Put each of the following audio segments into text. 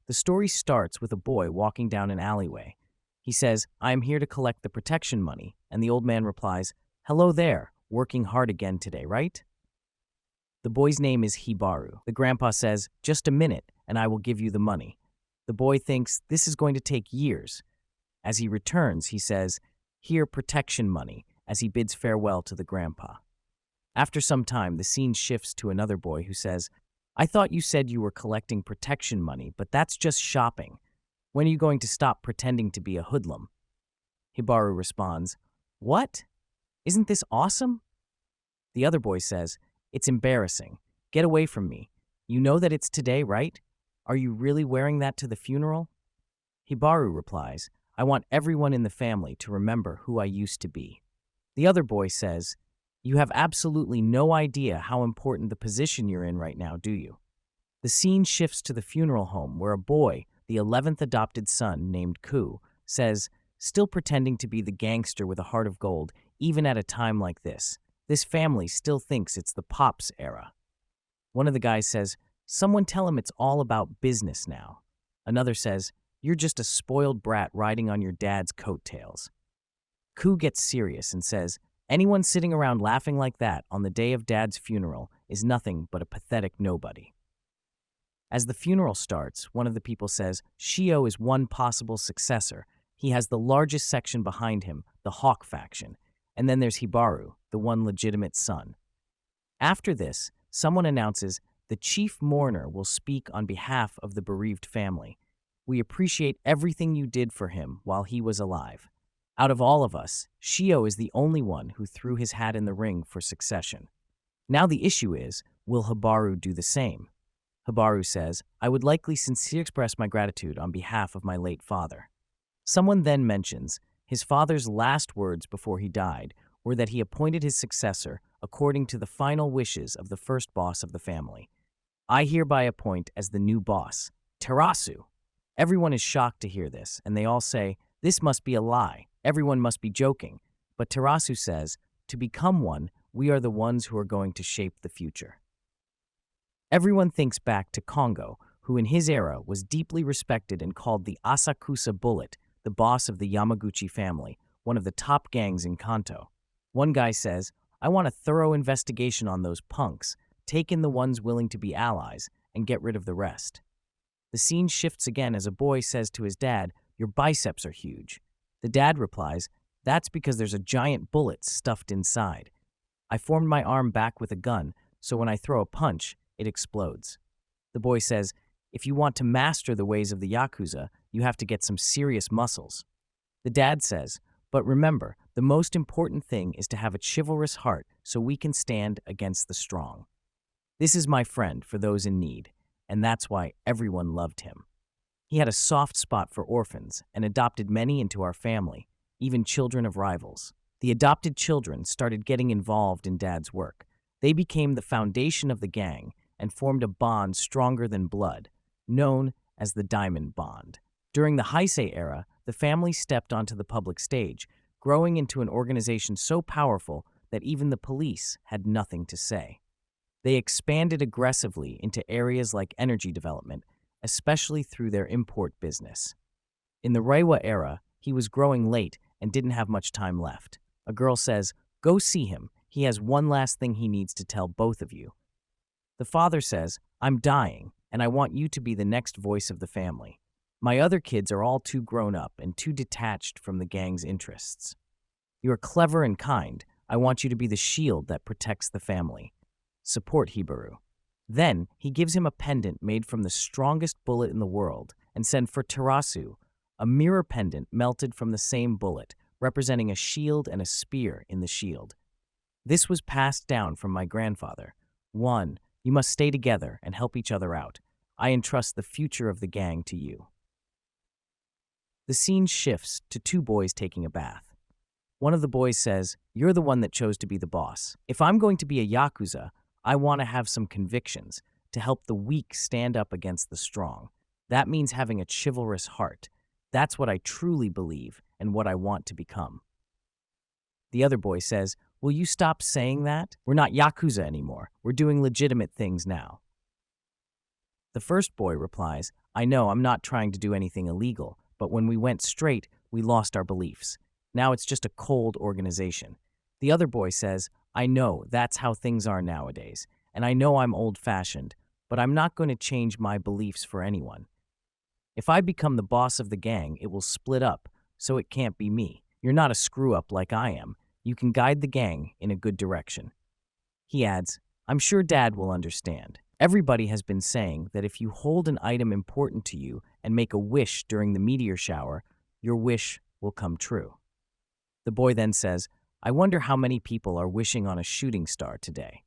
The story starts with a boy walking down an alleyway. He says, "I am here to collect the protection money," and the old man replies, "Hello there, working hard again today, right?" The boy's name is Hibaru. The grandpa says, "Just a minute, and I will give you the money." The boy thinks this is going to take years. As he returns, he says, "Here, protection money," as he bids farewell to the grandpa. After some time, the scene shifts to another boy who says, "I thought you said you were collecting protection money, but that's just shopping. When are you going to stop pretending to be a hoodlum?" Hibaru responds, "What? Isn't this awesome?" The other boy says, "It's embarrassing. Get away from me. You know that it's today, right? Are you really wearing that to the funeral?" Hibaru replies, "I want everyone in the family to remember who I used to be." The other boy says, "You have absolutely no idea how important the position you're in right now, do you?" The scene shifts to the funeral home where a boy, the 11th adopted son named Ku, says, "Still pretending to be the gangster with a heart of gold, even at a time like this. This family still thinks it's the Pops era." One of the guys says, "Someone tell him it's all about business now." Another says, "You're just a spoiled brat riding on your dad's coattails." Ku gets serious and says, "Anyone sitting around laughing like that on the day of Dad's funeral is nothing but a pathetic nobody." As the funeral starts, one of the people says, "Shio is one possible successor. He has the largest section behind him, the Hawk faction. And then there's Hibaru, the one legitimate son." After this, someone announces, "The chief mourner will speak on behalf of the bereaved family. We appreciate everything you did for him while he was alive. Out of all of us, Shio is the only one who threw his hat in the ring for succession. Now the issue is, will Hibaru do the same?" Hibaru says, "I would likely sincerely express my gratitude on behalf of my late father." Someone then mentions, his father's last words before he died were that he appointed his successor according to the final wishes of the first boss of the family. "I hereby appoint as the new boss, Terasu." Everyone is shocked to hear this, and they all say, "This must be a lie. Everyone must be joking." But Terasu says, "To become one, we are the ones who are going to shape the future." Everyone thinks back to Kongo, who in his era was deeply respected and called the Asakusa Bullet, the boss of the Yamaguchi family, one of the top gangs in Kanto. One guy says, "I want a thorough investigation on those punks, take in the ones willing to be allies, and get rid of the rest." The scene shifts again as a boy says to his dad, "Your biceps are huge." The dad replies, "That's because there's a giant bullet stuffed inside. I formed my arm back with a gun, so when I throw a punch, it explodes." The boy says, "If you want to master the ways of the Yakuza, you have to get some serious muscles." The dad says, "But remember, the most important thing is to have a chivalrous heart so we can stand against the strong." This is my friend for those in need, and that's why everyone loved him. He had a soft spot for orphans and adopted many into our family, even children of rivals. The adopted children started getting involved in Dad's work. They became the foundation of the gang and formed a bond stronger than blood, known as the Diamond Bond. During the Heisei era, the family stepped onto the public stage, growing into an organization so powerful that even the police had nothing to say. They expanded aggressively into areas like energy development, especially through their import business. In the Reiwa era, he was growing late and didn't have much time left. A girl says, "Go see him. He has one last thing he needs to tell both of you." The father says, "I'm dying, and I want you to be the next voice of the family. My other kids are all too grown up and too detached from the gang's interests. You are clever and kind. I want you to be the shield that protects the family. Support Hibaru." Then, he gives him a pendant made from the strongest bullet in the world and sent for Terasu, a mirror pendant melted from the same bullet, representing a shield and a spear in the shield. "This was passed down from my grandfather. 1. You must stay together and help each other out. I entrust the future of the gang to you." The scene shifts to two boys taking a bath. One of the boys says, "You're the one that chose to be the boss. If I'm going to be a Yakuza, I want to have some convictions to help the weak stand up against the strong. That means having a chivalrous heart. That's what I truly believe and what I want to become." The other boy says, "Will you stop saying that? We're not Yakuza anymore. We're doing legitimate things now." The first boy replies, I know I'm not trying to do anything illegal, but when we went straight, we lost our beliefs. Now it's just a cold organization. The other boy says, I know that's how things are nowadays, and I know I'm old-fashioned, but I'm not going to change my beliefs for anyone. If I become the boss of the gang, it will split up, so it can't be me. You're not a screw-up like I am. You can guide the gang in a good direction. He adds, I'm sure Dad will understand. Everybody has been saying that if you hold an item important to you and make a wish during the meteor shower, your wish will come true. The boy then says, I wonder how many people are wishing on a shooting star today.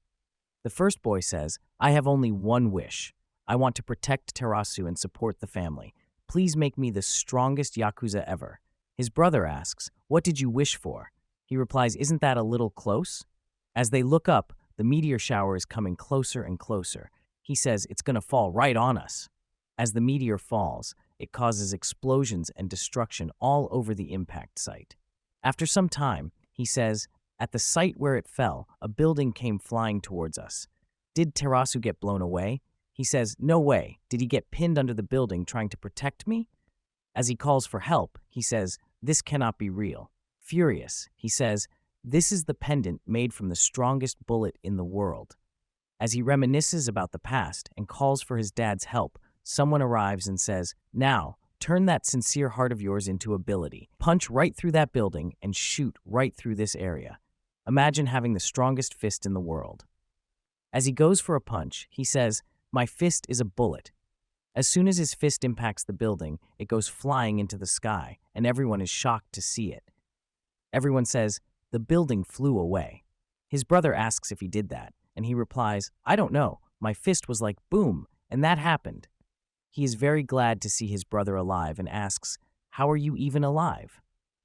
The first boy says, I have only one wish. I want to protect Terasu and support the family. Please make me the strongest Yakuza ever. His brother asks, what did you wish for? He replies, isn't that a little close? As they look up, the meteor shower is coming closer and closer. He says it's going to fall right on us. As the meteor falls, it causes explosions and destruction all over the impact site. After some time, he says, at the site where it fell, a building came flying towards us. Did Terasu get blown away? He says, no way. Did he get pinned under the building trying to protect me? As he calls for help, he says, this cannot be real. Furious, he says, this is the pendant made from the strongest bullet in the world. As he reminisces about the past and calls for his dad's help, someone arrives and says, now, turn that sincere heart of yours into ability. Punch right through that building and shoot right through this area. Imagine having the strongest fist in the world. As he goes for a punch, he says, my fist is a bullet. As soon as his fist impacts the building, it goes flying into the sky, and everyone is shocked to see it. Everyone says, the building flew away. His brother asks if he did that, and he replies, I don't know. My fist was like boom, and that happened. He is very glad to see his brother alive and asks, how are you even alive?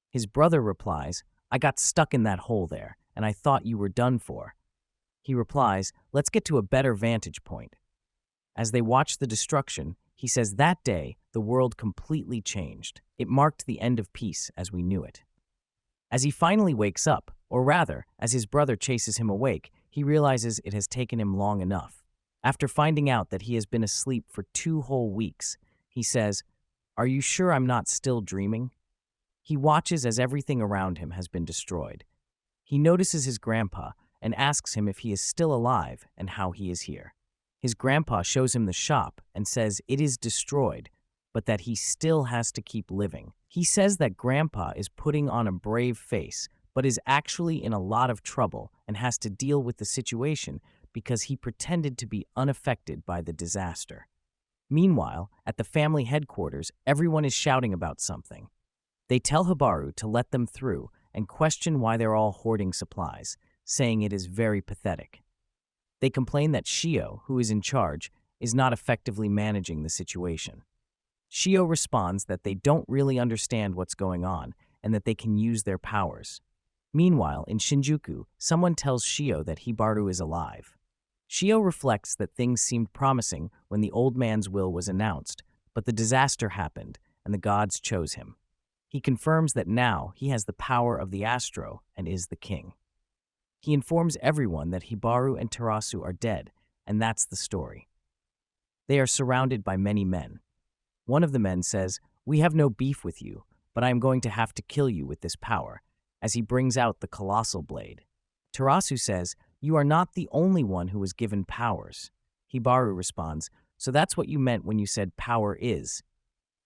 His brother replies, I got stuck in that hole there, and I thought you were done for. He replies, let's get to a better vantage point. As they watch the destruction, he says that day, the world completely changed. It marked the end of peace as we knew it. As he finally wakes up, or rather, as his brother chases him awake, he realizes it has taken him long enough. After finding out that he has been asleep for 2 whole weeks, he says, are you sure I'm not still dreaming? He watches as everything around him has been destroyed. He notices his grandpa and asks him if he is still alive and how he is here. His grandpa shows him the shop and says it is destroyed, but that he still has to keep living. He says that grandpa is putting on a brave face, but is actually in a lot of trouble and has to deal with the situation because he pretended to be unaffected by the disaster. Meanwhile, at the family headquarters, everyone is shouting about something. They tell Hibaru to let them through and question why they're all hoarding supplies, saying it is very pathetic. They complain that Shio, who is in charge, is not effectively managing the situation. Shio responds that they don't really understand what's going on and that they can use their powers. Meanwhile, in Shinjuku, someone tells Shio that Hibaru is alive. Shio reflects that things seemed promising when the old man's will was announced, but the disaster happened and the gods chose him. He confirms that now he has the power of the Astro and is the king. He informs everyone that Hibaru and Terasu are dead, and that's the story. They are surrounded by many men. One of the men says, we have no beef with you, but I am going to have to kill you with this power, as he brings out the colossal blade. Terasu says, you are not the only one who was given powers. Hibaru responds, so that's what you meant when you said power is.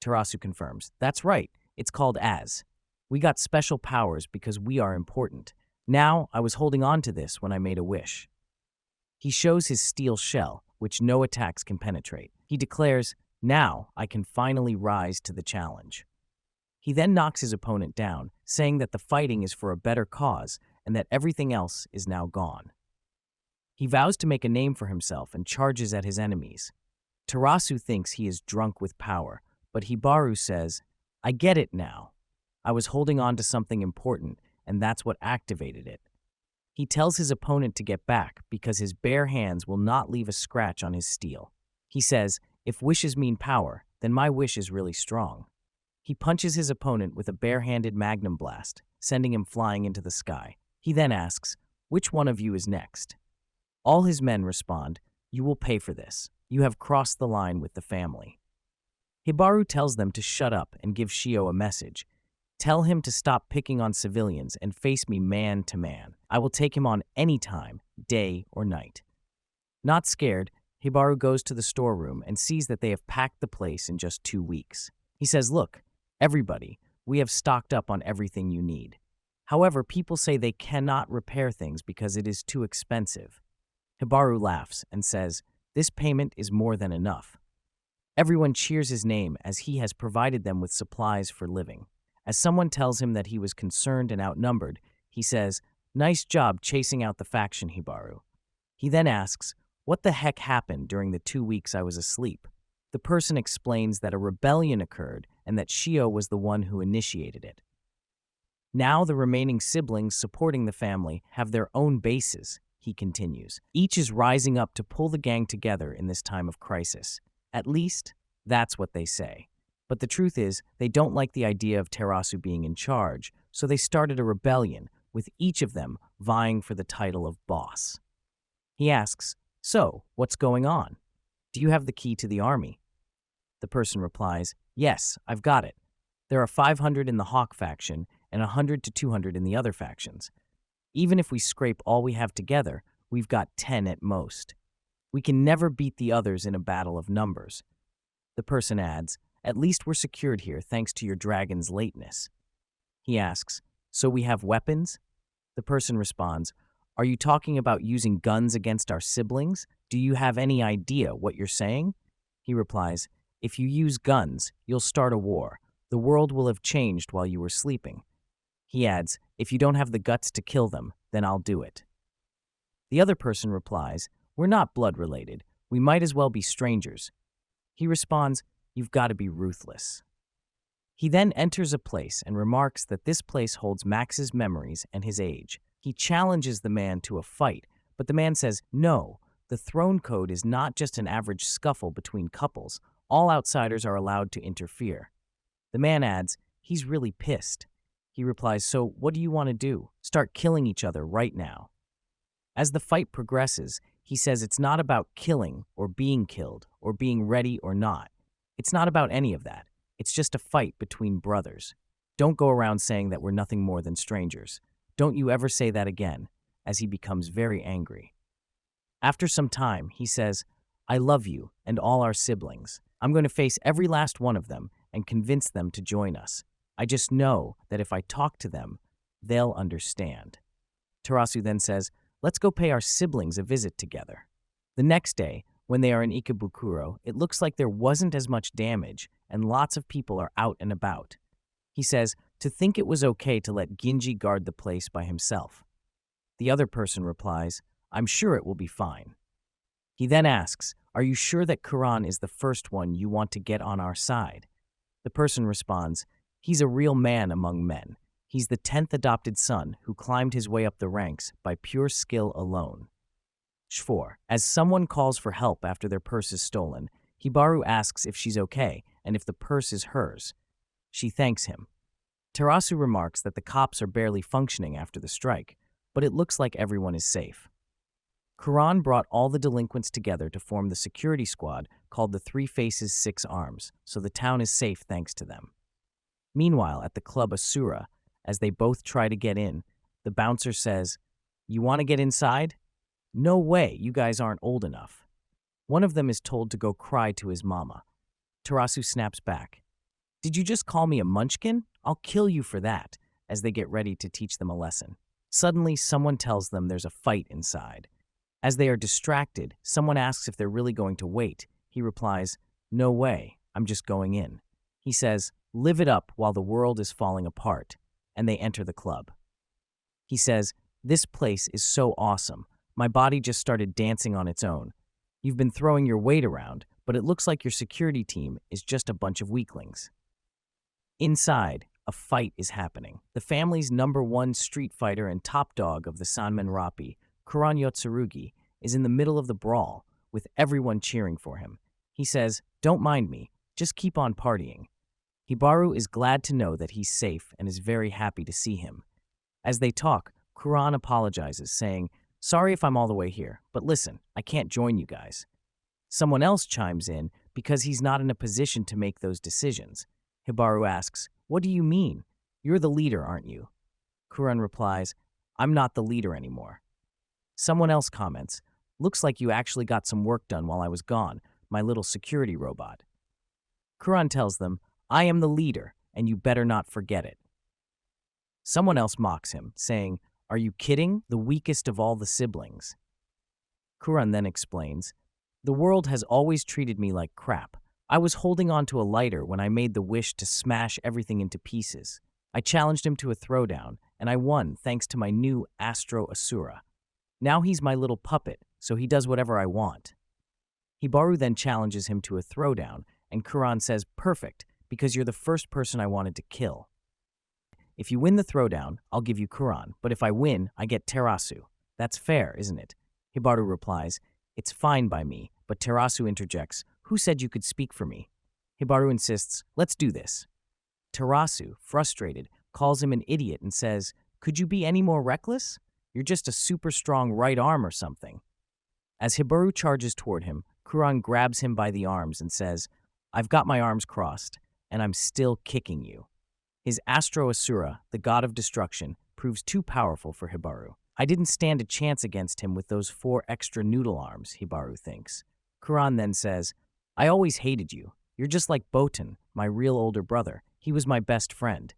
Terasu confirms, that's right, it's called as. We got special powers because we are important. Now, I was holding on to this when I made a wish. He shows his steel shell, which no attacks can penetrate. He declares, now I can finally rise to the challenge. He then knocks his opponent down, saying that the fighting is for a better cause and that everything else is now gone. He vows to make a name for himself and charges at his enemies. Terasu thinks he is drunk with power, but Hibaru says, I get it now. I was holding on to something important, and that's what activated it. He tells his opponent to get back because his bare hands will not leave a scratch on his steel. He says, if wishes mean power, then my wish is really strong. He punches his opponent with a bare-handed magnum blast, sending him flying into the sky. He then asks, which one of you is next? All his men respond, you will pay for this. You have crossed the line with the family. Hibaru tells them to shut up and give Shio a message. Tell him to stop picking on civilians and face me man to man. I will take him on any time, day or night. Not scared, Hibaru goes to the storeroom and sees that they have packed the place in just 2 weeks. He says, "Look, everybody, we have stocked up on everything you need. However, people say they cannot repair things because it is too expensive." Hibaru laughs and says, "This payment is more than enough." Everyone cheers his name as he has provided them with supplies for living. As someone tells him that he was concerned and outnumbered, he says, "Nice job chasing out the faction, Hibaru." He then asks, "What the heck happened during the 2 weeks I was asleep?" The person explains that a rebellion occurred and that Shio was the one who initiated it. Now the remaining siblings supporting the family have their own bases, he continues. Each is rising up to pull the gang together in this time of crisis. At least, that's what they say. But the truth is, they don't like the idea of Terasu being in charge, so they started a rebellion, with each of them vying for the title of boss. He asks, "So, what's going on? Do you have the key to the army?" The person replies, "Yes, I've got it. There are 500 in the Hawk faction and 100 to 200 in the other factions. Even if we scrape all we have together, we've got 10 at most. We can never beat the others in a battle of numbers." The person adds, "At least we're secured here thanks to your dragon's lateness." He asks, "So we have weapons?" The person responds, "Are you talking about using guns against our siblings? Do you have any idea what you're saying?" He replies, "If you use guns, you'll start a war. The world will have changed while you were sleeping." He adds, "If you don't have the guts to kill them, then I'll do it." The other person replies, "We're not blood related. We might as well be strangers." He responds, "You've got to be ruthless." He then enters a place and remarks that this place holds Max's memories and his age. He challenges the man to a fight, but the man says, "No, the throne code is not just an average scuffle between couples. All outsiders are allowed to interfere." The man adds, he's really pissed. He replies, "So what do you want to do? Start killing each other right now." As the fight progresses, he says it's not about killing or being killed or being ready or not. It's not about any of that. It's just a fight between brothers. Don't go around saying that we're nothing more than strangers. Don't you ever say that again, as he becomes very angry. After some time, he says, "I love you and all our siblings. I'm going to face every last one of them and convince them to join us. I just know that if I talk to them, they'll understand." Terasu then says, "Let's go pay our siblings a visit together." The next day, when they are in Ikebukuro, it looks like there wasn't as much damage and lots of people are out and about. He says, to think it was okay to let Ginji guard the place by himself. The other person replies, "I'm sure it will be fine." He then asks, "Are you sure that Kuran is the first one you want to get on our side?" The person responds, "He's a real man among men. He's the 10th adopted son who climbed his way up the ranks by pure skill alone." 4. As someone calls for help after their purse is stolen, Hibaru asks if she's okay and if the purse is hers. She thanks him. Terasu remarks that the cops are barely functioning after the strike, but it looks like everyone is safe. Kuran brought all the delinquents together to form the security squad called the Three Faces Six Arms, so the town is safe thanks to them. Meanwhile, at the club Asura, as they both try to get in, the bouncer says, "You want to get inside? No way, you guys aren't old enough." One of them is told to go cry to his mama. Terasu snaps back, "Did you just call me a munchkin? I'll kill you for that," as they get ready to teach them a lesson. Suddenly, someone tells them there's a fight inside. As they are distracted, someone asks if they're really going to wait. He replies, "No way, I'm just going in." He says, "Live it up while the world is falling apart," and they enter the club. He says, "This place is so awesome. My body just started dancing on its own. You've been throwing your weight around, but it looks like your security team is just a bunch of weaklings." Inside, a fight is happening. The family's #1 street fighter and top dog of the Sanmen Rappi, Kuran Yotsurugi, is in the middle of the brawl, with everyone cheering for him. He says, "Don't mind me, just keep on partying." Hibaru is glad to know that he's safe and is very happy to see him. As they talk, Kuran apologizes, saying, "Sorry if I'm all the way here, but listen, I can't join you guys." Someone else chimes in, because he's not in a position to make those decisions. Hibaru asks, "What do you mean? You're the leader, aren't you?" Kuran replies, "I'm not the leader anymore." Someone else comments, "Looks like you actually got some work done while I was gone, my little security robot." Kuran tells them, "I am the leader, and you better not forget it." Someone else mocks him, saying, "Are you kidding? The weakest of all the siblings." Kuran then explains, "The world has always treated me like crap. I was holding on to a lighter when I made the wish to smash everything into pieces. I challenged him to a throwdown, and I won thanks to my new Astro Asura. Now he's my little puppet, so he does whatever I want." Hibaru then challenges him to a throwdown, and Kuran says, "Perfect, because you're the first person I wanted to kill. If you win the throwdown, I'll give you Kuran, but if I win, I get Terasu. That's fair, isn't it?" Hibaru replies, "It's fine by me," but Terasu interjects, "Who said you could speak for me?" Hibaru insists, "Let's do this." Terasu, frustrated, calls him an idiot and says, "Could you be any more reckless? You're just a super strong right arm or something." As Hibaru charges toward him, Kuran grabs him by the arms and says, "I've got my arms crossed, and I'm still kicking you." His Astro Asura, the god of destruction, proves too powerful for Hibaru. "I didn't stand a chance against him with those 4 extra noodle arms," Hibaru thinks. Kuran then says, "I always hated you. You're just like Botan, my real older brother. He was my best friend."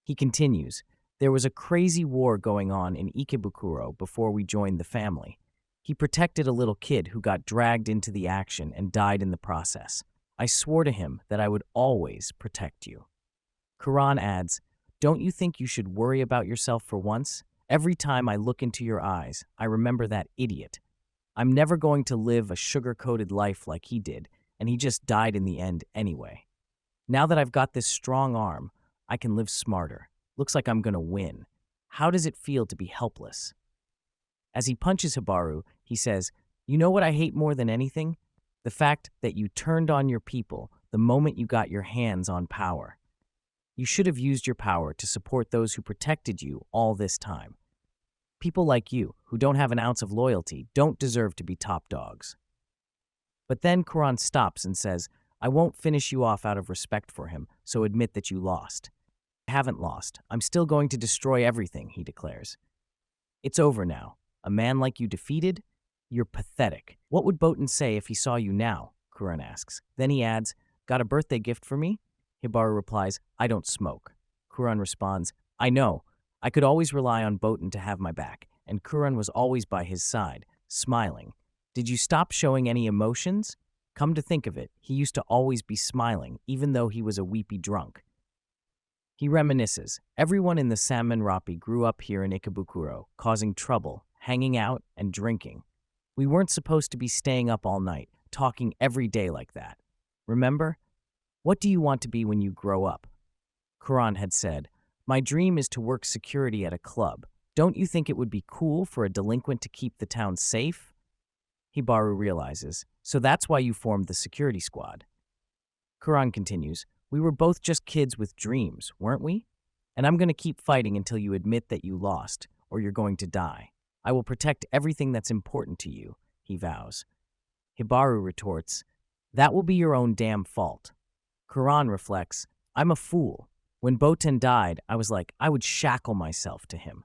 He continues, "There was a crazy war going on in Ikebukuro before we joined the family. He protected a little kid who got dragged into the action and died in the process. I swore to him that I would always protect you." Kuran adds, "Don't you think you should worry about yourself for once? Every time I look into your eyes, I remember that idiot. I'm never going to live a sugar-coated life like he did, and he just died in the end anyway. Now that I've got this strong arm, I can live smarter. Looks like I'm going to win. How does it feel to be helpless?" As he punches Hibaru, he says, "You know what I hate more than anything? The fact that you turned on your people the moment you got your hands on power. You should have used your power to support those who protected you all this time. People like you, who don't have an ounce of loyalty, don't deserve to be top dogs." But then Kuran stops and says, "I won't finish you off out of respect for him, so admit that you lost." "I haven't lost. I'm still going to destroy everything," he declares. "It's over now. A man like you defeated? You're pathetic. What would Botan say if he saw you now?" Kuran asks. Then he adds, "Got a birthday gift for me?" Hibaru replies, "I don't smoke." Kuran responds, "I know. I could always rely on Botan to have my back, and Kuran was always by his side, smiling. Did you stop showing any emotions? Come to think of it, he used to always be smiling, even though he was a weepy drunk." He reminisces, "Everyone in the Salmon Rapi grew up here in Ikebukuro, causing trouble, hanging out, and drinking. We weren't supposed to be staying up all night, talking every day like that. Remember? What do you want to be when you grow up?" Kuran had said, "My dream is to work security at a club. Don't you think it would be cool for a delinquent to keep the town safe?" Hibaru realizes, "So that's why you formed the security squad." Kuran continues, "We were both just kids with dreams, weren't we? And I'm going to keep fighting until you admit that you lost, or you're going to die. I will protect everything that's important to you," he vows. Hibaru retorts, "That will be your own damn fault." Kuran reflects, "I'm a fool. When Botan died, I was like, I would shackle myself to him.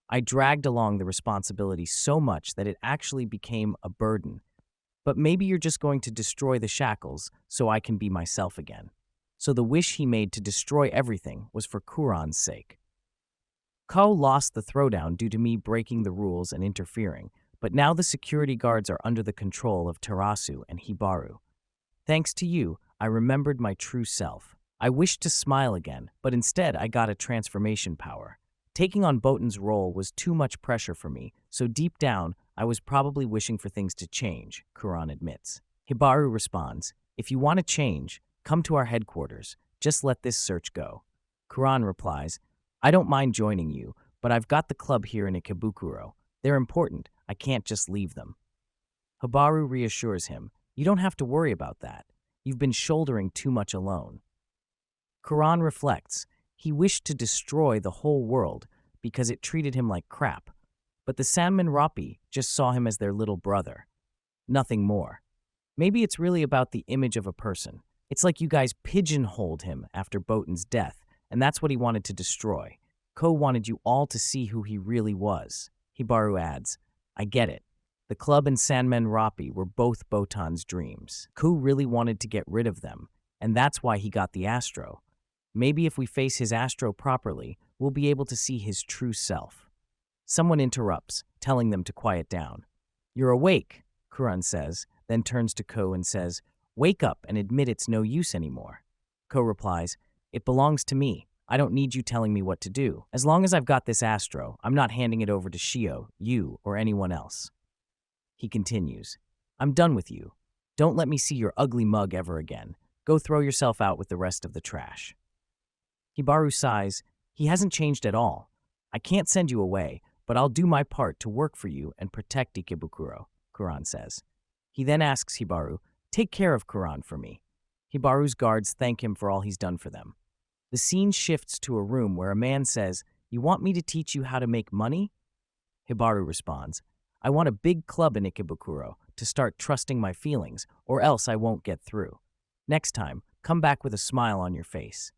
I dragged along the responsibility so much that it actually became a burden. But maybe you're just going to destroy the shackles so I can be myself again." So the wish he made to destroy everything was for Kuran's sake. Ko lost the throwdown due to me breaking the rules and interfering, but now the security guards are under the control of Terasu and Hibaru. Thanks to you, I remembered my true self. I wished to smile again, but instead I got a transformation power. Taking on Botan's role was too much pressure for me, so deep down, I was probably wishing for things to change, Kuran admits. Hibaru responds, "If you want to change, come to our headquarters. Just let this search go." Kuran replies, "I don't mind joining you, but I've got the club here in Ikebukuro. They're important. I can't just leave them." Hibaru reassures him, "You don't have to worry about that. You've been shouldering too much alone." Kuran reflects, he wished to destroy the whole world because it treated him like crap, but the Salmon Rapi just saw him as their little brother. Nothing more. Maybe it's really about the image of a person. It's like you guys pigeonholed him after Botan's death, and that's what he wanted to destroy. Ko wanted you all to see who he really was. Hibaru adds, I get it. The club and Sanmen Rapi were both Botan's dreams. Ko really wanted to get rid of them, and that's why he got the Astro. Maybe if we face his Astro properly, we'll be able to see his true self. Someone interrupts, telling them to quiet down. You're awake, Kuran says, then turns to Ko and says, wake up and admit it's no use anymore. Ko replies, it belongs to me. I don't need you telling me what to do. As long as I've got this Astro, I'm not handing it over to Shio, you, or anyone else. He continues, I'm done with you. Don't let me see your ugly mug ever again. Go throw yourself out with the rest of the trash. Hibaru sighs, he hasn't changed at all. I can't send you away, but I'll do my part to work for you and protect Ikebukuro, Kuran says. He then asks Hibaru, take care of Kuran for me. Hibaru's guards thank him for all he's done for them. The scene shifts to a room where a man says, you want me to teach you how to make money? Hibaru responds, I want a big club in Ikebukuro to start trusting my feelings, or else I won't get through. Next time, come back with a smile on your face.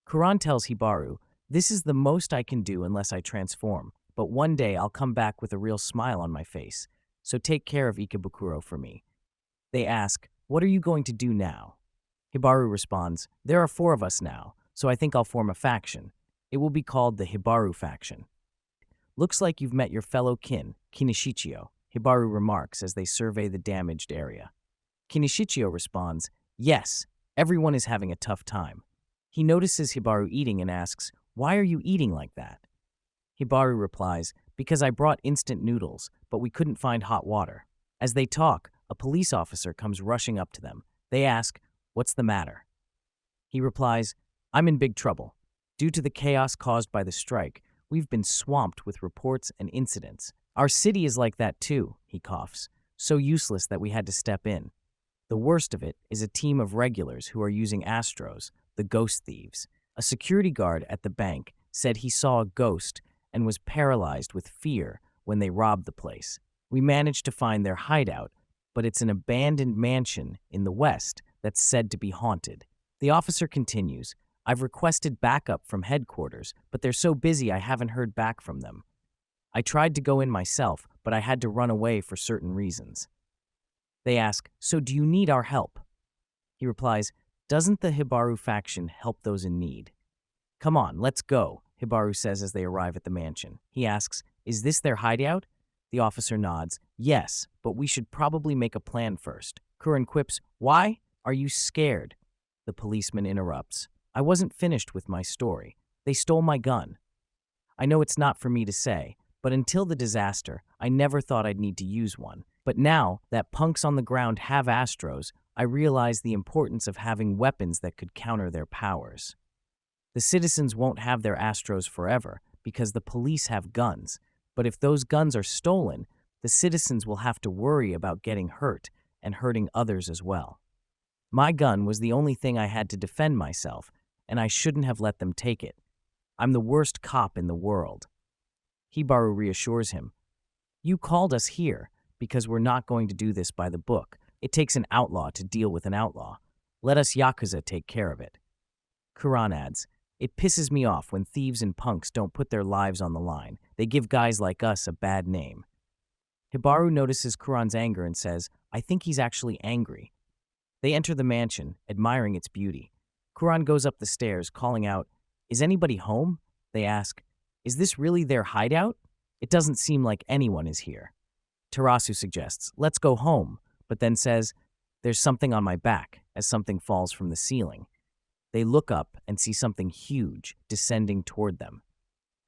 Kuran tells Hibaru, this is the most I can do unless I transform, but one day I'll come back with a real smile on my face, so take care of Ikebukuro for me. They ask, what are you going to do now? Hibaru responds, there are 4 of us now, so I think I'll form a faction. It will be called the Hibaru faction. Looks like you've met your fellow kin, Kinishichio, Hibaru remarks as they survey the damaged area. Kinishichio responds, yes, everyone is having a tough time. He notices Hibaru eating and asks, why are you eating like that? Hibaru replies, because I brought instant noodles, but we couldn't find hot water. As they talk, a police officer comes rushing up to them. They ask, what's the matter? He replies, I'm in big trouble. Due to the chaos caused by the strike, we've been swamped with reports and incidents. Our city is like that too, he coughs, so useless that we had to step in. The worst of it is a team of regulars who are using Astros, the ghost thieves. A security guard at the bank said he saw a ghost and was paralyzed with fear when they robbed the place. We managed to find their hideout, but it's an abandoned mansion in the west that's said to be haunted. The officer continues, I've requested backup from headquarters, but they're so busy I haven't heard back from them. I tried to go in myself, but I had to run away for certain reasons. They ask, so do you need our help? He replies, doesn't the Hibaru faction help those in need? Come on, let's go, Hibaru says as they arrive at the mansion. He asks, is this their hideout? The officer nods, yes, but we should probably make a plan first. Kuran quips, why? Are you scared? The policeman interrupts. I wasn't finished with my story. They stole my gun. I know it's not for me to say, but until the disaster, I never thought I'd need to use one. But now that punks on the ground have Astros, I realize the importance of having weapons that could counter their powers. The citizens won't have their Astros forever because the police have guns, but if those guns are stolen, the citizens will have to worry about getting hurt and hurting others as well. My gun was the only thing I had to defend myself, and I shouldn't have let them take it. I'm the worst cop in the world. Hibaru reassures him. You called us here because we're not going to do this by the book. It takes an outlaw to deal with an outlaw. Let us Yakuza take care of it. Kuran adds, it pisses me off when thieves and punks don't put their lives on the line. They give guys like us a bad name. Hibaru notices Kuran's anger and says, I think he's actually angry. They enter the mansion, admiring its beauty. Kuran goes up the stairs, calling out, is anybody home? They ask, is this really their hideout? It doesn't seem like anyone is here. Tarasu suggests, let's go home, but then says, there's something on my back, as something falls from the ceiling. They look up and see something huge descending toward them.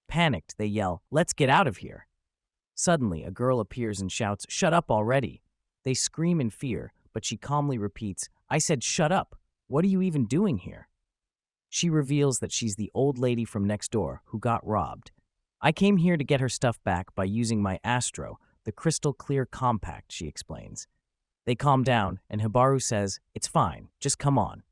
Panicked, they yell, let's get out of here. Suddenly, a girl appears and shouts, shut up already. They scream in fear, but she calmly repeats, I said shut up. What are you even doing here? She reveals that she's the old lady from next door who got robbed. I came here to get her stuff back by using my Astro, the crystal clear compact, she explains. They calm down, and Hibaru says, it's fine, just come on.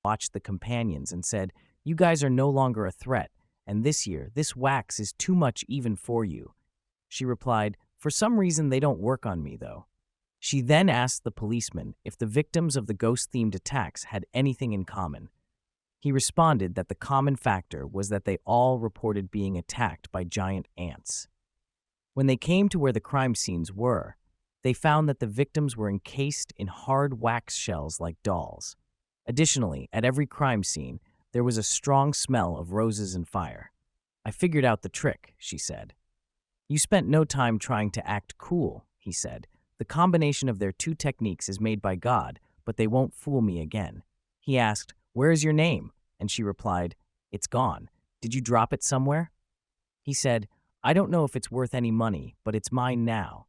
Watched the companions and said, you guys are no longer a threat, and this year, this wax is too much even for you. She replied, for some reason they don't work on me, though. She then asked the policeman if the victims of the ghost-themed attacks had anything in common. He responded that the common factor was that they all reported being attacked by giant ants. When they came to where the crime scenes were, they found that the victims were encased in hard wax shells like dolls. Additionally, at every crime scene, there was a strong smell of roses and fire. I figured out the trick, she said. You spent no time trying to act cool, he said. The combination of their two techniques is made by God, but they won't fool me again. He asked, "Where is your name?" And she replied, "It's gone. Did you drop it somewhere?" He said, "I don't know if it's worth any money, but it's mine now."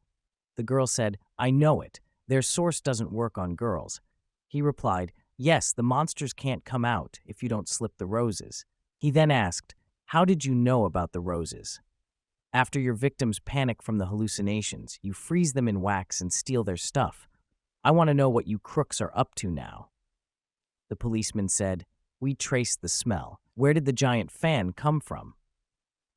The girl said, "I know it. Their source doesn't work on girls." He replied, "Yes, the monsters can't come out if you don't slip the roses." He then asked, "How did you know about the roses?" After your victims panic from the hallucinations, you freeze them in wax and steal their stuff. I want to know what you crooks are up to now. The policeman said, "We traced the smell. Where did the giant fan come from?"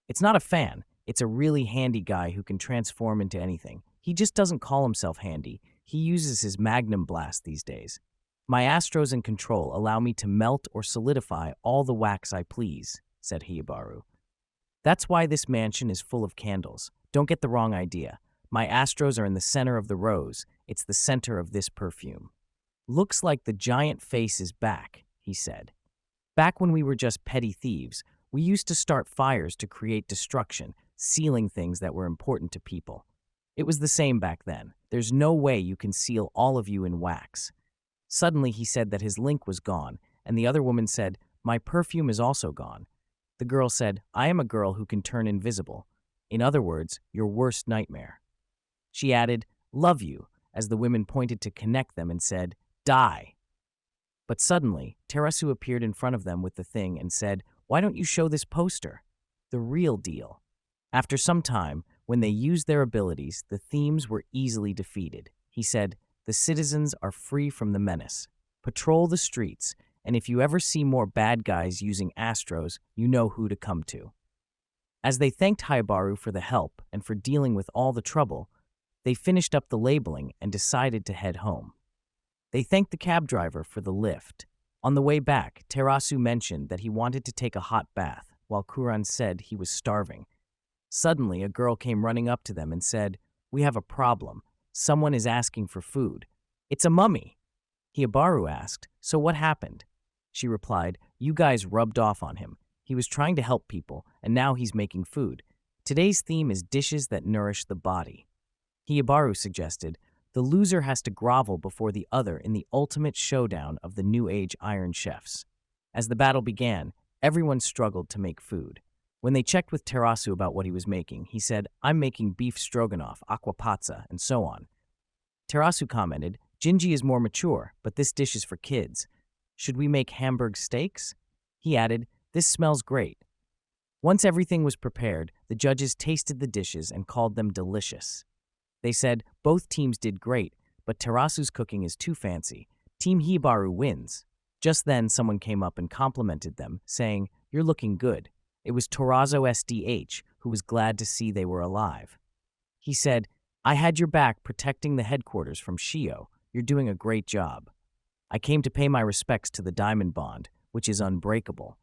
"It's not a fan. It's a really handy guy who can transform into anything. He just doesn't call himself handy. He uses his magnum blast these days. My Astros in control allow me to melt or solidify all the wax I please," said Hibaru. "That's why this mansion is full of candles. Don't get the wrong idea. My Astros are in the center of the rose. It's the center of this perfume." "Looks like the giant face is back," he said. "Back when we were just petty thieves, we used to start fires to create destruction, sealing things that were important to people. It was the same back then. There's no way you can seal all of you in wax." Suddenly he said that his link was gone, and the other woman said, "My perfume is also gone." The girl said, "I am a girl who can turn invisible. In other words, your worst nightmare." She added, "Love you," as the women pointed to connect them and said, "Die." But suddenly, Terasu appeared in front of them with the thing and said, "Why don't you show this poster? The real deal." After some time, when they used their abilities, the themes were easily defeated. He said, "The citizens are free from the menace. Patrol the streets, and if you ever see more bad guys using Astros, you know who to come to." As they thanked Hibaru for the help and for dealing with all the trouble, they finished up the labeling and decided to head home. They thanked the cab driver for the lift. On the way back, Terasu mentioned that he wanted to take a hot bath, while Kuran said he was starving. Suddenly, a girl came running up to them and said, "We have a problem. Someone is asking for food." "It's a mummy." Hibaru asked, "So what happened?" She replied, "You guys rubbed off on him. He was trying to help people, and now he's making food. Today's theme is dishes that nourish the body." Hibaru suggested, "The loser has to grovel before the other in the ultimate showdown of the New Age Iron Chefs." As the battle began, everyone struggled to make food. When they checked with Terasu about what he was making, he said, "I'm making beef stroganoff, aquapazza, and so on." Terasu commented, "Jinji is more mature, but this dish is for kids. Should we make Hamburg steaks?" He added, "This smells great." Once everything was prepared, the judges tasted the dishes and called them delicious. They said, "Both teams did great, but Terasu's cooking is too fancy. Team Hibaru wins." Just then, someone came up and complimented them, saying, "You're looking good." It was Torazo SDH, who was glad to see they were alive. He said, "I had your back protecting the headquarters from Shio. You're doing a great job. I came to pay my respects to the Diamond Bond, which is unbreakable.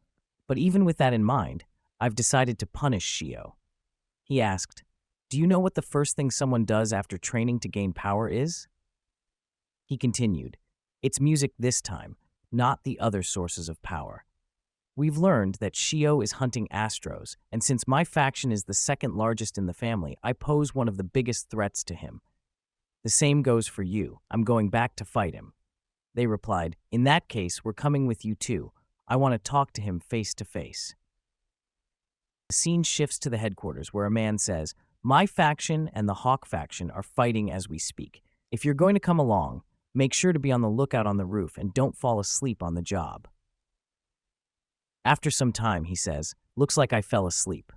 But even with that in mind, I've decided to punish Shio." He asked, "Do you know what the first thing someone does after training to gain power is?" He continued, "It's music this time, not the other sources of power. We've learned that Shio is hunting Astros, and since my faction is the second largest in the family, I pose one of the biggest threats to him. The same goes for you. I'm going back to fight him." They replied, "In that case, we're coming with you too. I want to talk to him face to face." The scene shifts to the headquarters where a man says, "My faction and the Hawk faction are fighting as we speak. If you're going to come along, make sure to be on the lookout on the roof and don't fall asleep on the job." After some time, he says, "Looks like I fell asleep."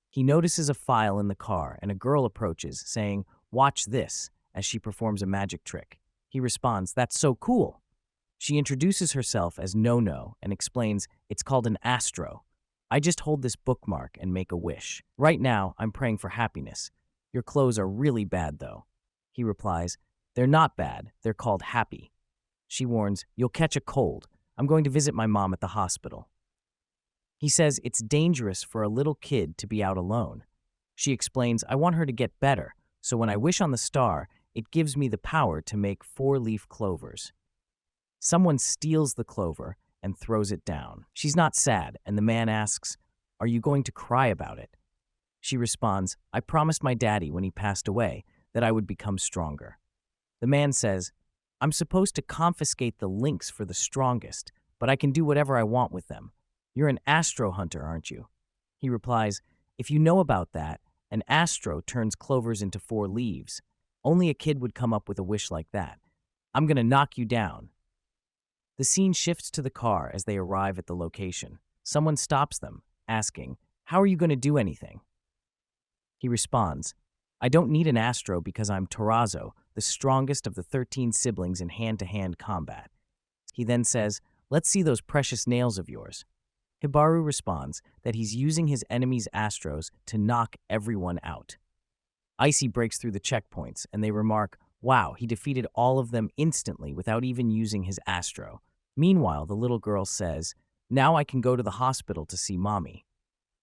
He notices a file in the car and a girl approaches, saying, "Watch this," as she performs a magic trick. He responds, "That's so cool." She introduces herself as No-No and explains, "It's called an Astro. I just hold this bookmark and make a wish. Right now, I'm praying for happiness. Your clothes are really bad, though." He replies, They're not bad, they're called happy. She warns, you'll catch a cold. I'm going to visit my mom at the hospital. He says it's dangerous for a little kid to be out alone. She explains, I want her to get better, so when I wish on the star, it gives me the power to make 4-leaf clovers. Someone steals the clover and throws it down. She's not sad, and the man asks, are you going to cry about it? She responds, I promised my daddy when he passed away that I would become stronger. The man says, I'm supposed to confiscate the links for the strongest, but I can do whatever I want with them. You're an Astro hunter, aren't you? He replies, if you know about that, an Astro turns clovers into 4 leaves. Only a kid would come up with a wish like that. I'm going to knock you down. The scene shifts to the car as they arrive at the location. Someone stops them, asking, how are you going to do anything? He responds, I don't need an Astro because I'm Terrazzo, the strongest of the 13 siblings in hand-to-hand combat. He then says, let's see those precious nails of yours. Hibaru responds that he's using his enemy's Astros to knock everyone out. Icy breaks through the checkpoints, and they remark, wow, he defeated all of them instantly without even using his Astro. Meanwhile, the little girl says, now I can go to the hospital to see mommy.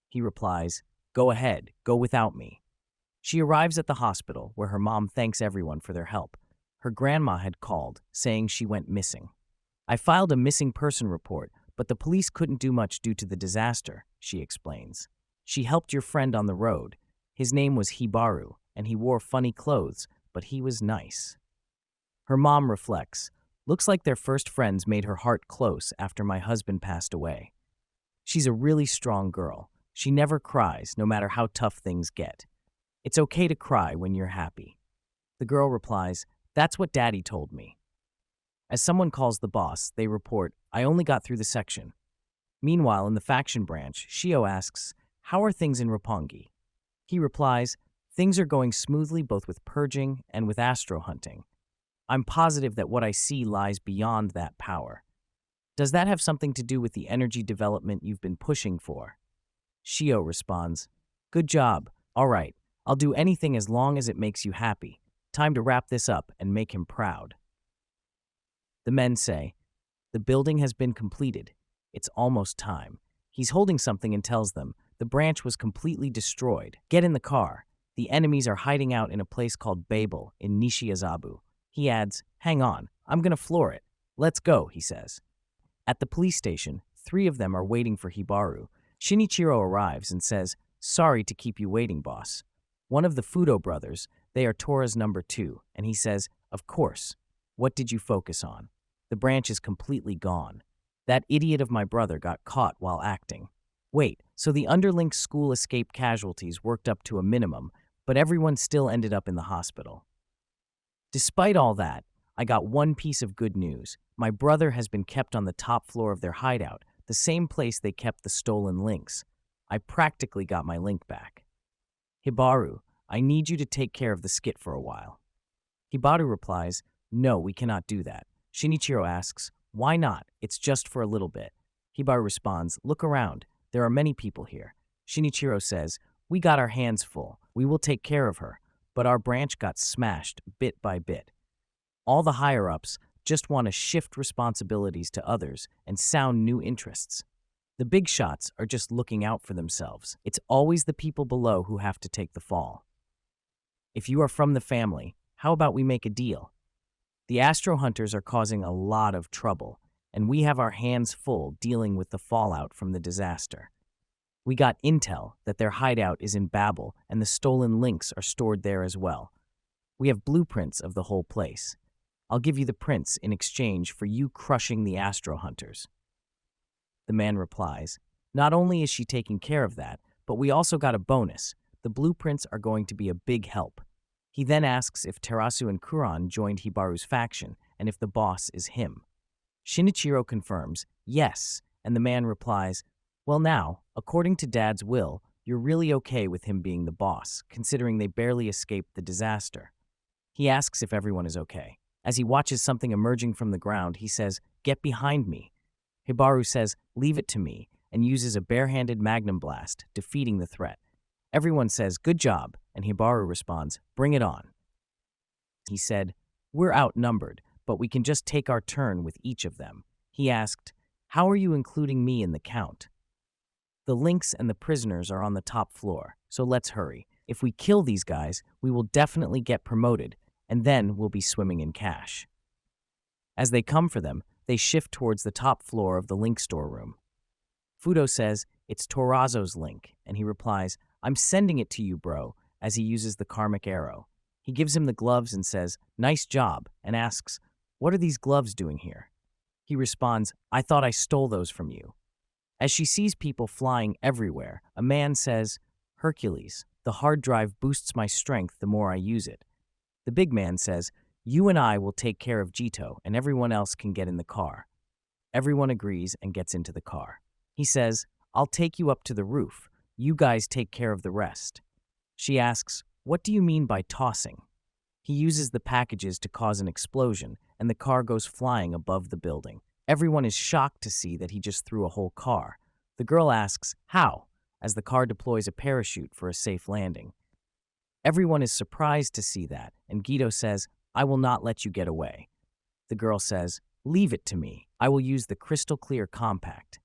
He replies, go ahead, go without me. She arrives at the hospital, where her mom thanks everyone for their help. Her grandma had called, saying she went missing. I filed a missing person report, but the police couldn't do much due to the disaster, she explains. She helped your friend on the road. His name was Hibaru, and he wore funny clothes, but he was nice. Her mom reflects, looks like their first friends made her heart close after my husband passed away. She's a really strong girl. She never cries, no matter how tough things get. It's okay to cry when you're happy. The girl replies, that's what Daddy told me. As someone calls the boss, they report, I only got through the section. Meanwhile, in the faction branch, Shio asks, how are things in Roppongi? He replies, things are going smoothly both with purging and with astro hunting. I'm positive that what I see lies beyond that power. Does that have something to do with the energy development you've been pushing for? Shio responds, good job. All right, I'll do anything as long as it makes you happy. Time to wrap this up and make him proud. The men say, the building has been completed. It's almost time. He's holding something and tells them, the branch was completely destroyed. Get in the car. The enemies are hiding out in a place called Babel in Nishiazabu. He adds, hang on, I'm gonna floor it. Let's go, he says. At the police station, 3 of them are waiting for Hibaru. Shinichiro arrives and says, sorry to keep you waiting, boss. One of the Fudo brothers, they are Tora's number 2, and he says, of course. What did you focus on? The branch is completely gone. That idiot of my brother got caught while acting. Wait, so the underlink school escape casualties worked up to a minimum, but everyone still ended up in the hospital. Despite all that, I got one piece of good news. My brother has been kept on the top floor of their hideout, the same place they kept the stolen links. I practically got my link back. Hibaru, I need you to take care of the skit for a while. Hibaru replies, no, we cannot do that. Shinichiro asks, why not? It's just for a little bit. Hibaru responds, look around. There are many people here. Shinichiro says, we got our hands full. We will take care of her. But our branch got smashed bit by bit. All the higher-ups just want to shift responsibilities to others and sound new interests. The big shots are just looking out for themselves. It's always the people below who have to take the fall. If you are from the family, how about we make a deal? The Astro Hunters are causing a lot of trouble, and we have our hands full dealing with the fallout from the disaster. We got intel that their hideout is in Babel, and the stolen links are stored there as well. We have blueprints of the whole place. I'll give you the prints in exchange for you crushing the Astro Hunters. The man replies, not only is she taking care of that, but we also got a bonus. The blueprints are going to be a big help. He then asks if Terasu and Kuran joined Hibaru's faction and if the boss is him. Shinichiro confirms, yes, and the man replies, well now, according to Dad's will, you're really okay with him being the boss, considering they barely escaped the disaster. He asks if everyone is okay. As he watches something emerging from the ground, he says, get behind me. Hibaru says, leave it to me, and uses a barehanded magnum blast, defeating the threat. Everyone says, good job, and Hibaru responds, bring it on. He said, We're outnumbered, but we can just take our turn with each of them. He asked, how are you including me in the count? The lynx and the prisoners are on the top floor, so let's hurry. If we kill these guys, we will definitely get promoted, and then we'll be swimming in cash. As they come for them, they shift towards the top floor of the link storeroom. Fudo says, it's Torazo's link, and he replies, I'm sending it to you, bro, as he uses the karmic arrow. He gives him the gloves and says, nice job, and asks, what are these gloves doing here? He responds, I thought I stole those from you. As she sees people flying everywhere, a man says, Hercules, the hard drive boosts my strength the more I use it. The big man says, you and I will take care of Jito, and everyone else can get in the car. Everyone agrees and gets into the car. He says, I'll take you up to the roof. You guys take care of the rest. She asks, what do you mean by tossing? He uses the packages to cause an explosion, and the car goes flying above the building. Everyone is shocked to see that he just threw a whole car. The girl asks, how? As the car deploys a parachute for a safe landing. Everyone is surprised to see that, and Guido says, I will not let you get away. The girl says, leave it to me. I will use the crystal clear compact.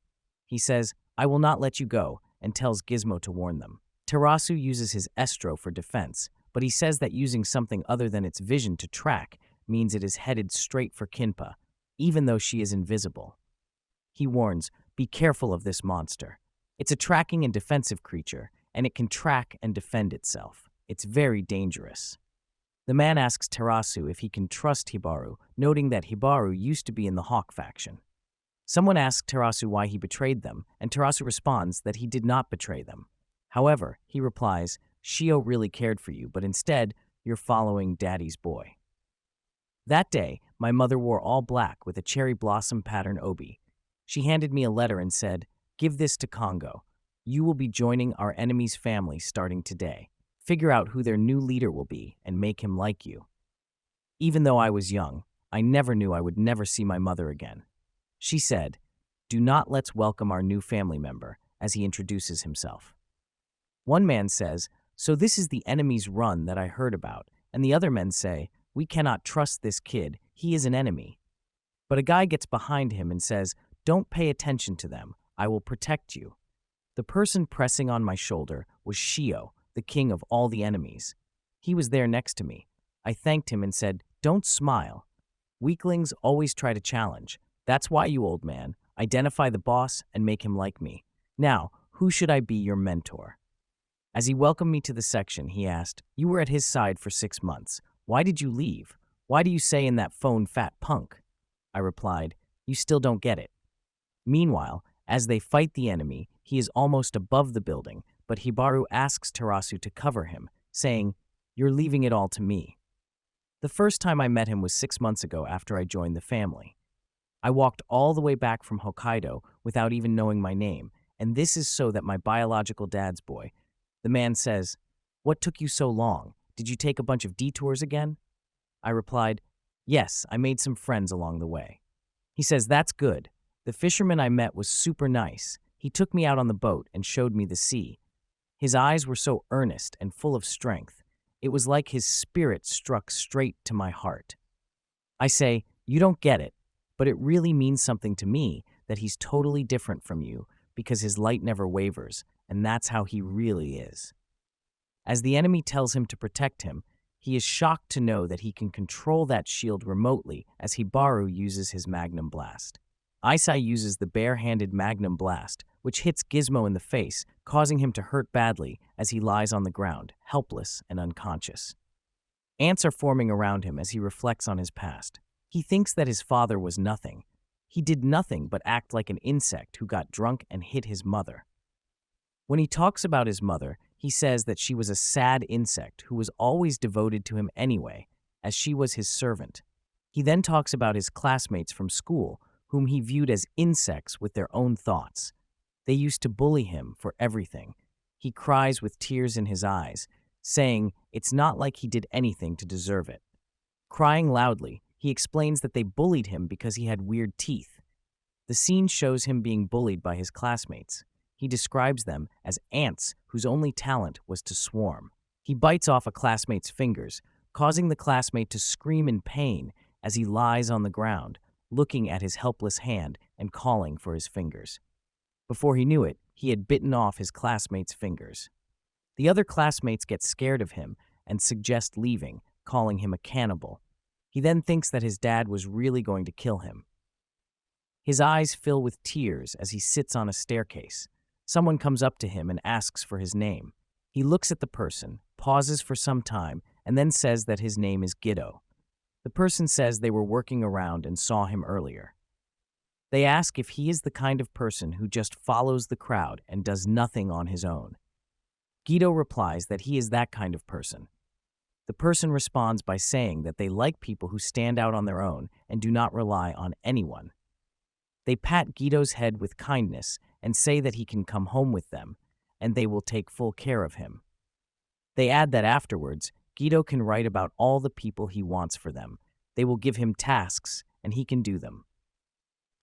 He says, I will not let you go, and tells Gizmo to warn them. Terasu uses his Astro for defense, but he says that using something other than its vision to track means it is headed straight for Kinpa, even though she is invisible. He warns, be careful of this monster. It's a tracking and defensive creature, and it can track and defend itself. It's very dangerous. The man asks Terasu if he can trust Hibaru, noting that Hibaru used to be in the Hawk faction. Someone asks Terasu why he betrayed them, and Terasu responds that he did not betray them. However, he replies, Shio really cared for you, but instead, you're following Daddy's boy. That day, my mother wore all black with a cherry blossom pattern obi. She handed me a letter and said, give this to Congo. You will be joining our enemy's family starting today. Figure out who their new leader will be and make him like you. Even though I was young, I never knew I would never see my mother again. She said, do not let's welcome our new family member, as he introduces himself. One man says, so this is the enemy's run that I heard about, and the other men say, we cannot trust this kid, he is an enemy. But a guy gets behind him and says, don't pay attention to them, I will protect you. The person pressing on my shoulder was Shio, the king of all the enemies. He was there next to me. I thanked him and said, don't smile. Weaklings always try to challenge. That's why, you old man, identify the boss and make him like me. Now, who should I be your mentor? As he welcomed me to the section, he asked, you were at his side for 6 months. Why did you leave? Why do you say in that phone, fat punk? I replied, you still don't get it. Meanwhile, as they fight the enemy, he is almost above the building, but Hibaru asks Terasu to cover him, saying, you're leaving it all to me. The first time I met him was 6 months ago after I joined the family. I walked all the way back from Hokkaido without even knowing my name, and this is so that my biological dad's boy. The man says, what took you so long? Did you take a bunch of detours again? I replied, yes, I made some friends along the way. He says, that's good. The fisherman I met was super nice. He took me out on the boat and showed me the sea. His eyes were so earnest and full of strength. It was like his spirit struck straight to my heart. I say, you don't get it, but it really means something to me that he's totally different from you because his light never wavers, and that's how he really is. As the enemy tells him to protect him, he is shocked to know that he can control that shield remotely as Hibaru uses his Magnum Blast. Isai uses the bare-handed Magnum Blast, which hits Gizmo in the face, causing him to hurt badly as he lies on the ground, helpless and unconscious. Ants are forming around him as he reflects on his past. He thinks that his father was nothing. He did nothing but act like an insect who got drunk and hit his mother. When he talks about his mother, he says that she was a sad insect who was always devoted to him anyway, as she was his servant. He then talks about his classmates from school, whom he viewed as insects with their own thoughts. They used to bully him for everything. He cries with tears in his eyes, saying it's not like he did anything to deserve it. Crying loudly, he explains that they bullied him because he had weird teeth. The scene shows him being bullied by his classmates. He describes them as ants whose only talent was to swarm. He bites off a classmate's fingers, causing the classmate to scream in pain as he lies on the ground, looking at his helpless hand and calling for his fingers. Before he knew it, he had bitten off his classmate's fingers. The other classmates get scared of him and suggest leaving, calling him a cannibal. He then thinks that his dad was really going to kill him. His eyes fill with tears as he sits on a staircase. Someone comes up to him and asks for his name. He looks at the person, pauses for some time, and then says that his name is Guido. The person says they were working around and saw him earlier. They ask if he is the kind of person who just follows the crowd and does nothing on his own. Guido replies that he is that kind of person. The person responds by saying that they like people who stand out on their own and do not rely on anyone. They pat Guido's head with kindness and say that he can come home with them, and they will take full care of him. They add that afterwards, Guido can write about all the people he wants for them. They will give him tasks, and he can do them.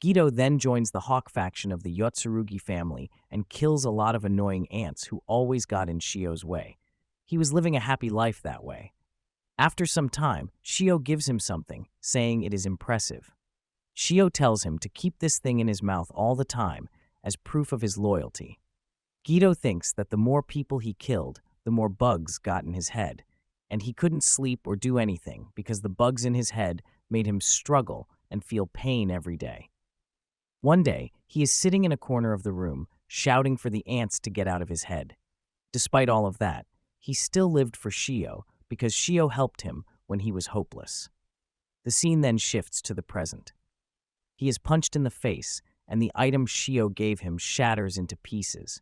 Guido then joins the hawk faction of the Yotsurugi family and kills a lot of annoying ants who always got in Shio's way. He was living a happy life that way. After some time, Shio gives him something, saying it is impressive. Shio tells him to keep this thing in his mouth all the time as proof of his loyalty. Guido thinks that the more people he killed, the more bugs got in his head, and he couldn't sleep or do anything because the bugs in his head made him struggle and feel pain every day. One day, he is sitting in a corner of the room, shouting for the ants to get out of his head. Despite all of that, he still lived for Shio because Shio helped him when he was hopeless. The scene then shifts to the present. He is punched in the face, and the item Shio gave him shatters into pieces.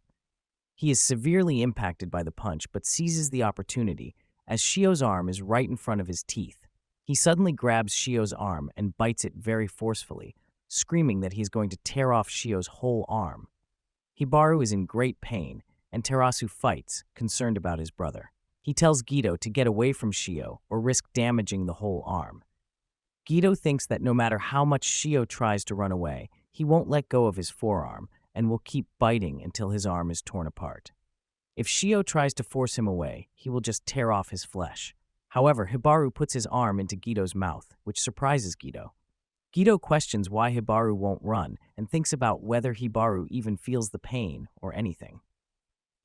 He is severely impacted by the punch, but seizes the opportunity as Shio's arm is right in front of his teeth. He suddenly grabs Shio's arm and bites it very forcefully, screaming that he is going to tear off Shio's whole arm. Hibaru is in great pain, and Terasu fights, concerned about his brother. He tells Guido to get away from Shio or risk damaging the whole arm. Guido thinks that no matter how much Shio tries to run away, he won't let go of his forearm and will keep biting until his arm is torn apart. If Shio tries to force him away, he will just tear off his flesh. However, Hibaru puts his arm into Guido's mouth, which surprises Guido. Guido questions why Hibaru won't run and thinks about whether Hibaru even feels the pain or anything.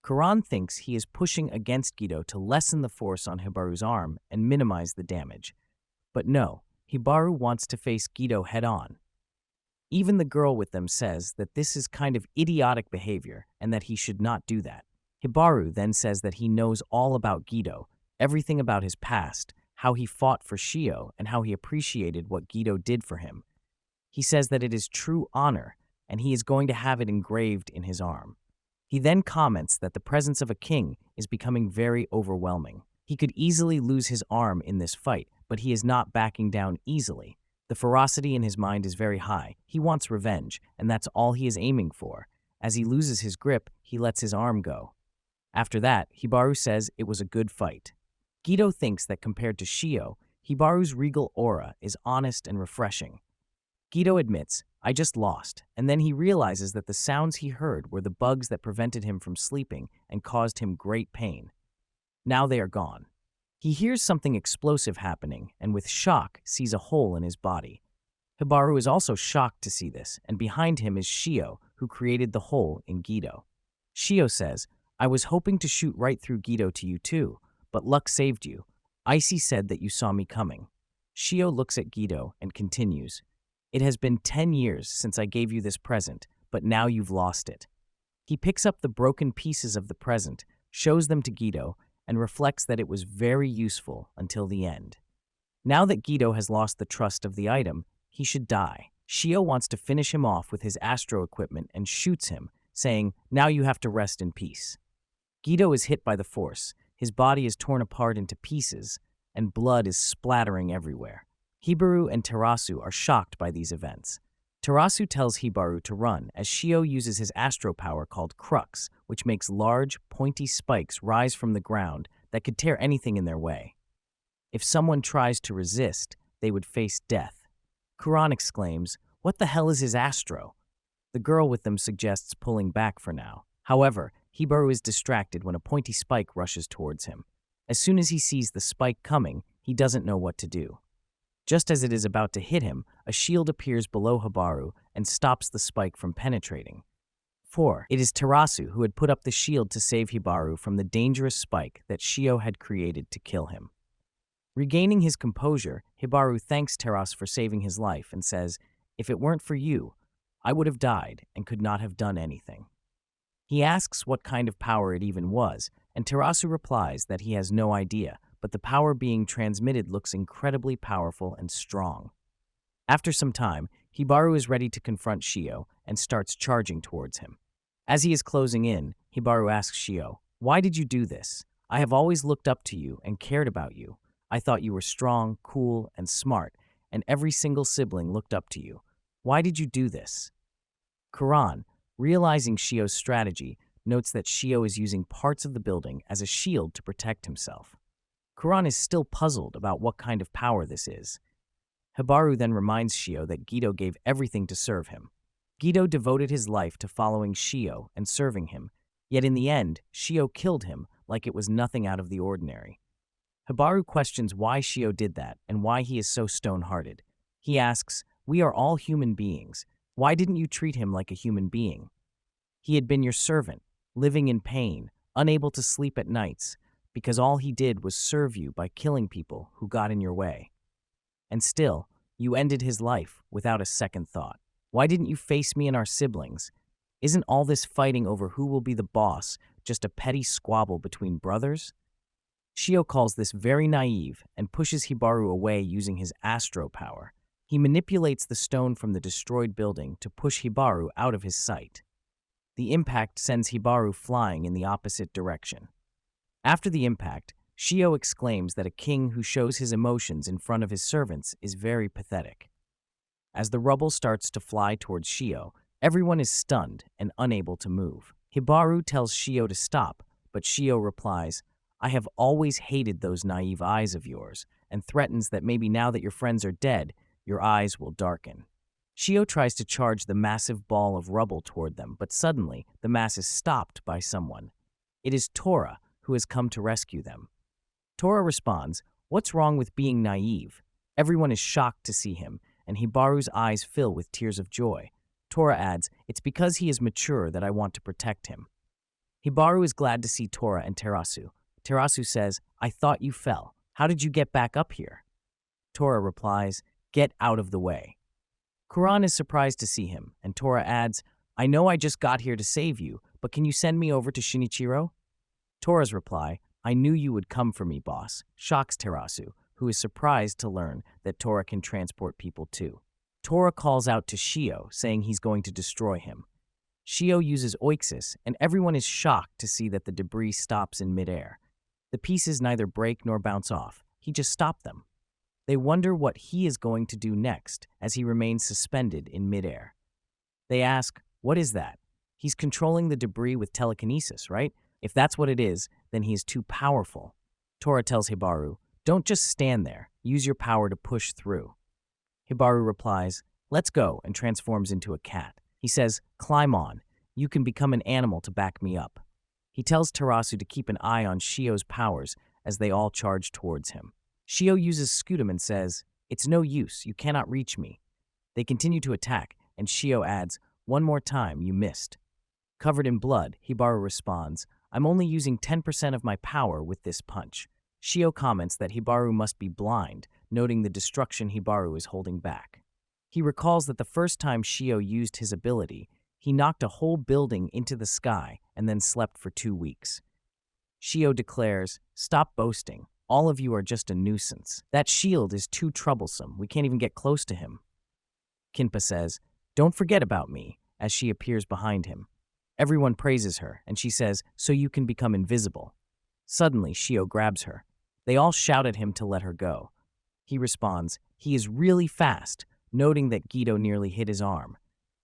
Kuran thinks he is pushing against Guido to lessen the force on Hibaru's arm and minimize the damage. But no, Hibaru wants to face Guido head-on. Even the girl with them says that this is kind of idiotic behavior and that he should not do that. Hibaru then says that he knows all about Guido, everything about his past, how he fought for Shio, and how he appreciated what Guido did for him. He says that it is true honor, and he is going to have it engraved in his arm. He then comments that the presence of a king is becoming very overwhelming. He could easily lose his arm in this fight, but he is not backing down easily. The ferocity in his mind is very high. He wants revenge, and that's all he is aiming for. As he loses his grip, he lets his arm go. After that, Hibaru says it was a good fight. Guido thinks that compared to Shio, Hibaru's regal aura is honest and refreshing. Guido admits, "I just lost," and then he realizes that the sounds he heard were the bugs that prevented him from sleeping and caused him great pain. Now they are gone. He hears something explosive happening and with shock sees a hole in his body. Hibaru is also shocked to see this, and behind him is Shio, who created the hole in Guido. Shio says, "I was hoping to shoot right through Guido to you too, but luck saved you. Icy said that you saw me coming." Shio looks at Guido and continues, "It has been 10 years since I gave you this present, but now you've lost it." He picks up the broken pieces of the present, shows them to Guido, and reflects that it was very useful until the end. Now that Guido has lost the trust of the item, he should die. Shio wants to finish him off with his Astro equipment and shoots him, saying, "Now you have to rest in peace." Guido is hit by the force. His body is torn apart into pieces, and blood is splattering everywhere. Hibaru and Terasu are shocked by these events. Terasu tells Hibaru to run as Shio uses his astro power called Crux, which makes large, pointy spikes rise from the ground that could tear anything in their way. If someone tries to resist, they would face death. Kuran exclaims, "What the hell is his astro?" The girl with them suggests pulling back for now. However, Hibaru is distracted when a pointy spike rushes towards him. As soon as he sees the spike coming, he He doesn't know what to do. Just as it is about to hit him, a shield appears below Hibaru and stops the spike from penetrating. 4. It is Terasu who had put up the shield to save Hibaru from the dangerous spike that Shio had created to kill him. Regaining his composure, Hibaru thanks Terasu for saving his life and says, "If it weren't for you, I would have died and could not have done anything." He asks what kind of power it even was, and Terasu replies that he has no idea, but the power being transmitted looks incredibly powerful and strong. After some time, Hibaru is ready to confront Shio and starts charging towards him. As he is closing in, Hibaru asks Shio, "Why did you do this? I have always looked up to you and cared about you. I thought you were strong, cool, and smart, and every single sibling looked up to you. Why did you do this?" Kuran, realizing Shio's strategy, notes that Shio is using parts of the building as a shield to protect himself. Kuran is still puzzled about what kind of power this is. Hibaru then reminds Shio that Guido gave everything to serve him. Guido devoted his life to following Shio and serving him, yet in the end, Shio killed him like it was nothing out of the ordinary. Hibaru questions why Shio did that and why he is so stone-hearted. He asks, "We are all human beings. Why didn't you treat him like a human being? He had been your servant, living in pain, unable to sleep at nights, because all he did was serve you by killing people who got in your way. And still, you ended his life without a second thought. Why didn't you face me and our siblings? Isn't all this fighting over who will be the boss just a petty squabble between brothers?" Shio calls this very naive and pushes Hibaru away using his Astro power. He manipulates the stone from the destroyed building to push Hibaru out of his sight. The impact sends Hibaru flying in the opposite direction. After the impact, Shio exclaims that a king who shows his emotions in front of his servants is very pathetic. As the rubble starts to fly towards Shio, everyone is stunned and unable to move. Hibaru tells Shio to stop, but Shio replies, "I have always hated those naive eyes of yours," and threatens that maybe now that your friends are dead, your eyes will darken. Shio tries to charge the massive ball of rubble toward them, but suddenly the mass is stopped by someone. It is Tora, who has come to rescue them. Tora responds, "What's wrong with being naive?" Everyone is shocked to see him, and Hibaru's eyes fill with tears of joy. Tora adds, "It's because he is mature that I want to protect him." Hibaru is glad to see Tora and Terasu. Terasu says, "I thought you fell. How did you get back up here?" Tora replies, "Get out of the way." Kuran is surprised to see him, and Tora adds, "I know I just got here to save you, but can you send me over to Shinichiro?" Tora's reply, "I knew you would come for me, boss," shocks Terasu, who is surprised to learn that Tora can transport people too. Tora calls out to Shio, saying he's going to destroy him. Shio uses oasis, and everyone is shocked to see that the debris stops in midair. The pieces neither break nor bounce off. He just stopped them. They wonder what he is going to do next as he remains suspended in midair. They ask, "What is that?" "He's controlling the debris with telekinesis, right? If that's what it is, then he is too powerful." Tora tells Hibaru, "Don't just stand there. Use your power to push through." Hibaru replies, "Let's go," and transforms into a cat. He says, "Climb on. You can become an animal to back me up." He tells Terasu to keep an eye on Shio's powers as they all charge towards him. Shio uses Scutum and says, "It's no use, you cannot reach me." They continue to attack, and Shio adds, "One more time, you missed." Covered in blood, Hibaru responds, "I'm only using 10% of my power with this punch." Shio comments that Hibaru must be blind, noting the destruction Hibaru is holding back. He recalls that the first time Shio used his ability, he knocked a whole building into the sky and then slept for 2 weeks. Shio declares, "Stop boasting. All of you are just a nuisance. That shield is too troublesome. We can't even get close to him." Kinpa says, "Don't forget about me," as she appears behind him. Everyone praises her, and she says, "So you can become invisible." Suddenly, Shio grabs her. They all shout at him to let her go. He responds, "He is really fast," noting that Guido nearly hit his arm.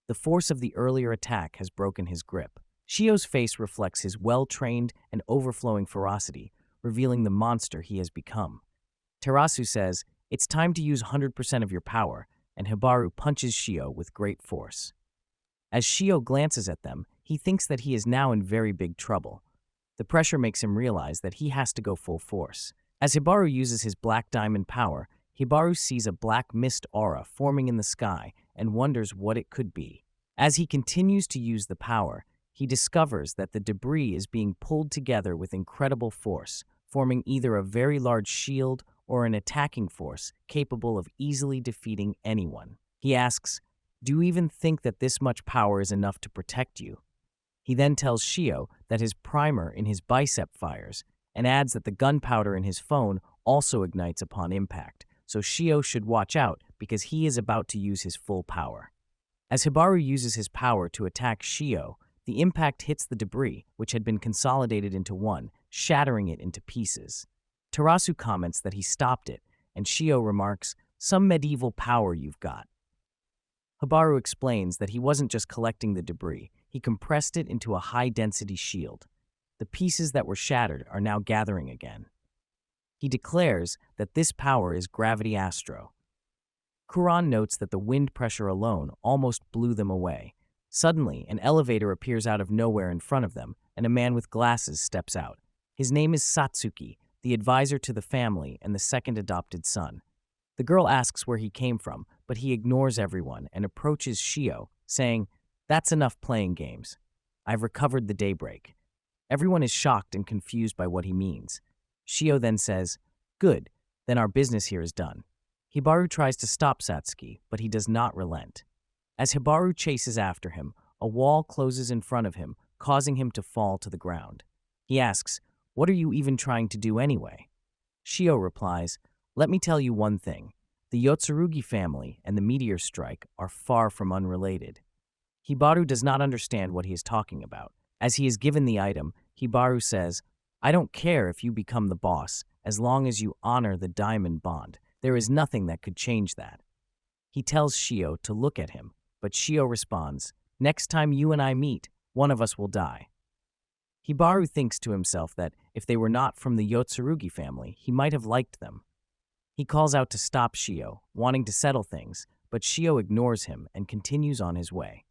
The force of the earlier attack has broken his grip. Shio's face reflects his well-trained and overflowing ferocity, revealing the monster he has become. Terasu says, "It's time to use 100% of your power," and Hibaru punches Shio with great force. As Shio glances at them, he thinks that he is now in very big trouble. The pressure makes him realize that he has to go full force. As Hibaru uses his black diamond power, Hibaru sees a black mist aura forming in the sky and wonders what it could be. As he continues to use the power, he discovers that the debris is being pulled together with incredible force, forming either a very large shield or an attacking force capable of easily defeating anyone. He asks, "Do you even think that this much power is enough to protect you?" He then tells Shio that his primer in his bicep fires and adds that the gunpowder in his phone also ignites upon impact, so Shio should watch out because he is about to use his full power. As Hibaru uses his power to attack Shio, the impact hits the debris, which had been consolidated into one, shattering it into pieces. Tarasu comments that he stopped it, and Shio remarks, "Some medieval power you've got." Hibaru explains that he wasn't just collecting the debris, he compressed it into a high-density shield. The pieces that were shattered are now gathering again. He declares that this power is gravity Astro. Kuran notes that the wind pressure alone almost blew them away. Suddenly, an elevator appears out of nowhere in front of them, and a man with glasses steps out. His name is Satsuki, the advisor to the family and the second adopted son. The girl asks where he came from, but he ignores everyone and approaches Shio, saying, "That's enough playing games. I've recovered the daybreak." Everyone is shocked and confused by what he means. Shio then says, "Good, then our business here is done." Hibaru tries to stop Satsuki, but he does not relent. As Hibaru chases after him, a wall closes in front of him, causing him to fall to the ground. He asks, "What are you even trying to do anyway?" Shio replies, "Let me tell you one thing. The Yotsurugi family and the meteor strike are far from unrelated." Hibaru does not understand what he is talking about. As he is given the item, Hibaru says, "I don't care if you become the boss, as long as you honor the diamond bond. There is nothing that could change that." He tells Shio to look at him, but Shio responds, "Next time you and I meet, one of us will die." Hibaru thinks to himself that if they were not from the Yotsurugi family, he might have liked them. He calls out to stop Shio, wanting to settle things, but Shio ignores him and continues on his way.